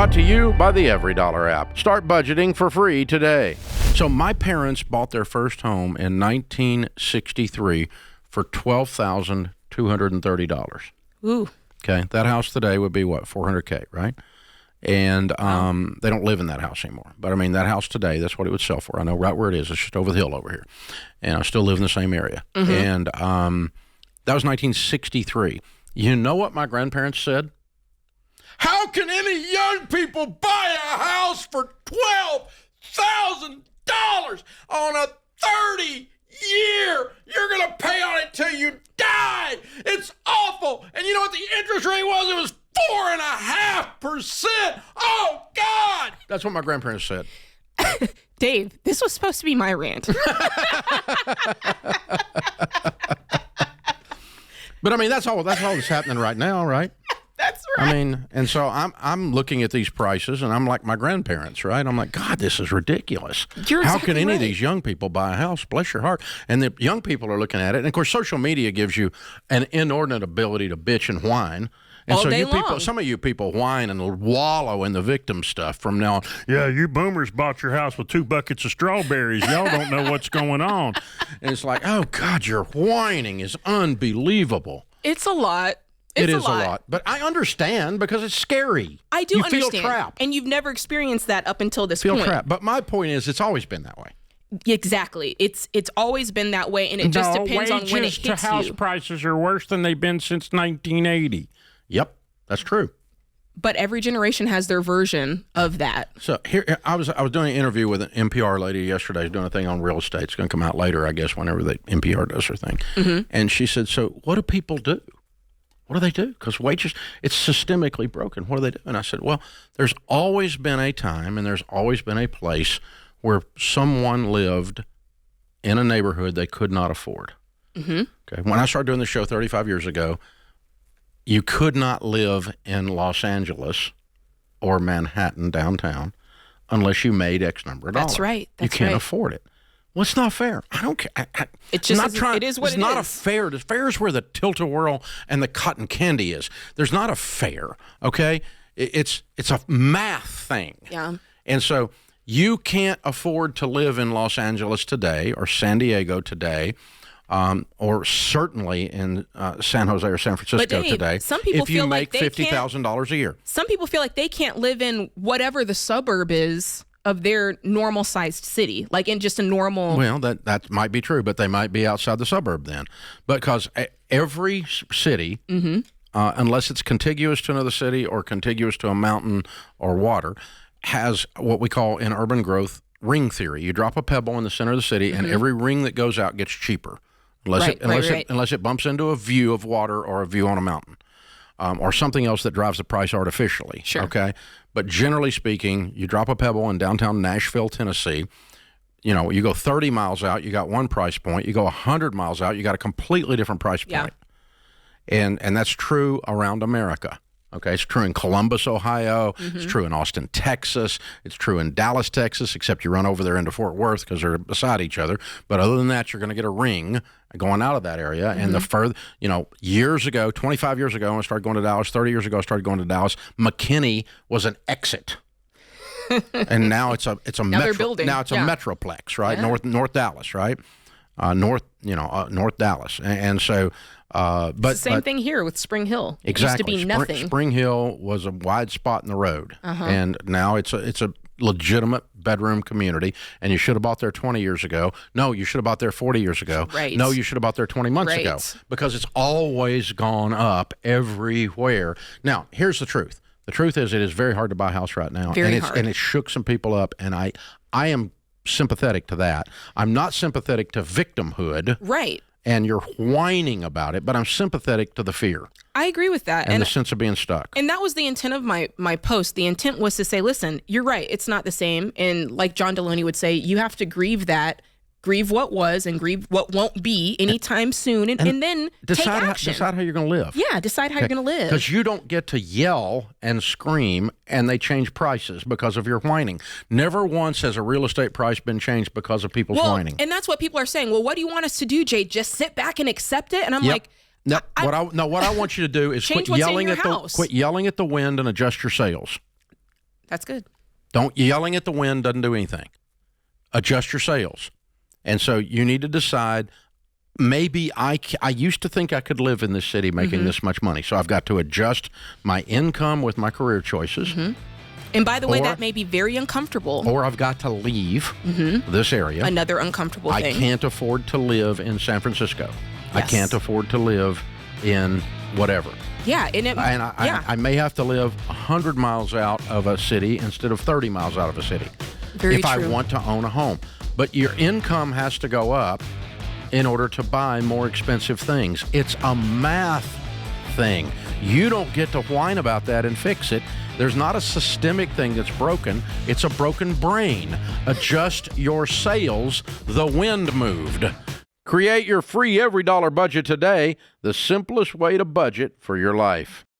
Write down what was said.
Brought to you by the Every Dollar app. Start budgeting for free today. So my parents bought their first home in 1963 for $12,230. Ooh. Okay, that house today would be what, $400K, right? And they don't live in that house anymore. But I mean, that house today, that's what it would sell for. I know right where it is. It's just over the hill over here. And I still live in the same area. Mm-hmm. And that was 1963. You know what my grandparents said? How can any young people buy a house for $12,000 on a 30-year? You're going to pay on it till you die. It's awful. And you know what the interest rate was? It was 4.5%. Oh, God. That's what my grandparents said. Dave, this was supposed to be my rant. But I mean, that's all that's happening right now, right? That's right. I mean, and so I'm looking at these prices, and I'm like my grandparents, right? I'm like, God, this is ridiculous. How can any of these young people buy a house? Bless your heart. And the young people are looking at it, and of course, social media gives you an inordinate ability to bitch and whine. And all so day you people, long. some of you people whine and wallow in the victim stuff from now on. Yeah, you boomers bought your house with 2 buckets of strawberries. Y'all don't know what's going on. And it's like, oh, God, your whining is unbelievable. It's a lot. It is a lot. But I understand because it's scary. I do understand. You feel trapped. And you've never experienced that up until this point. Feel trapped. But my point is it's always been that way. Exactly. It's always been that way, and it just depends on when it hits you. Wages to house prices are worse than they've been since 1980. Yep, that's true. But every generation has their version of that. So here, I was doing an interview with an NPR lady yesterday, doing a thing on real estate. It's going to come out later, I guess, whenever the NPR does her thing. Mm-hmm. And she said, so what do people do? What do they do? Because wages, it's systemically broken. What do they do? And I said, well, there's always been a time and there's always been a place where someone lived in a neighborhood they could not afford. Mm-hmm. Okay. When I started doing the show 35 years ago, you could not live in Los Angeles or Manhattan downtown unless you made X number of dollars. That's right. You can't afford it. Well, it's not fair. I don't care. It just it is what it is. It's not a fair. The fair is where the tilt-a-whirl and the cotton candy is. There's not a fair, okay? It's a math thing. Yeah. And so you can't afford to live in Los Angeles today or San Diego today, or certainly in San Jose or San Francisco but Dave, today, some people if you feel make like they $50,000 a year. Some people feel like they can't live in whatever the suburb is of their normal-sized city, like in just a normal... Well, that might be true, but they might be outside the suburb then. Because every city, mm-hmm. Unless it's contiguous to another city or contiguous to a mountain or water, has what we call in urban growth ring theory. You drop a pebble in the center of the city, mm-hmm. and every ring that goes out gets cheaper. Unless it bumps into a view of water or a view on a mountain. Or something else that drives the price artificially. Sure. Okay. But generally speaking, you drop a pebble in downtown Nashville, Tennessee. You know, you go 30 miles out, you got one price point. You go 100 miles out, you got a completely different price point. And that's true around America. Okay, it's true in Columbus, Ohio. Mm-hmm. It's true in Austin, Texas. It's true in Dallas, Texas, except you run over there into Fort Worth because they're beside each other. But other than that, you're going to get a ring going out of that area. Mm-hmm. And the further, years ago, 25 years ago, when I started going to Dallas, 30 years ago, I started going to Dallas, McKinney was an exit. And now it's a metroplex, right? Yeah. North Dallas, right? North Dallas. And so, but it's the same thing here with Spring Hill. It exactly. used to be nothing. Spring Hill was a wide spot in the road, and now it's a legitimate bedroom community. And you should have bought there 20 years ago. No, you should have bought there 40 years ago. Right. No, you should have bought there 20 months ago, because it's always gone up everywhere. Now, here's the truth. The truth is, it is very hard to buy a house right now, and it shook some people up. And I am sympathetic to that. I'm not sympathetic to victimhood. Right. And you're whining about it, but I'm sympathetic to the fear. I agree with that. And the sense of being stuck. And that was the intent of my post. The intent was to say, listen, you're right. It's not the same. And like John Deloney would say, you have to grieve that. Grieve what was and grieve what won't be anytime soon, and then decide take action. Decide how you're going to live. Yeah, decide how you're going to live. Because you don't get to yell and scream and they change prices because of your whining. Never once has a real estate price been changed because of people's whining. And that's what people are saying. Well, what do you want us to do, Jay? Just sit back and accept it? And I'm like... No, what I want you to do is quit yelling at the wind and adjust your sails. That's good. Don't yelling at the wind doesn't do anything. Adjust your sails. And so you need to decide, maybe I used to think I could live in this city making this much money. So I've got to adjust my income with my career choices. And by the way, that may be very uncomfortable. Or I've got to leave this area. Another uncomfortable thing. I can't afford to live in San Francisco. Yes. I can't afford to live in whatever. Yeah. I may have to live 100 miles out of a city instead of 30 miles out of a city Very if true. I want to own a home. But your income has to go up in order to buy more expensive things. It's a math thing. You don't get to whine about that and fix it. There's not a systemic thing that's broken. It's a broken brain. Adjust your sails. The wind moved. Create your free every dollar budget today, the simplest way to budget for your life.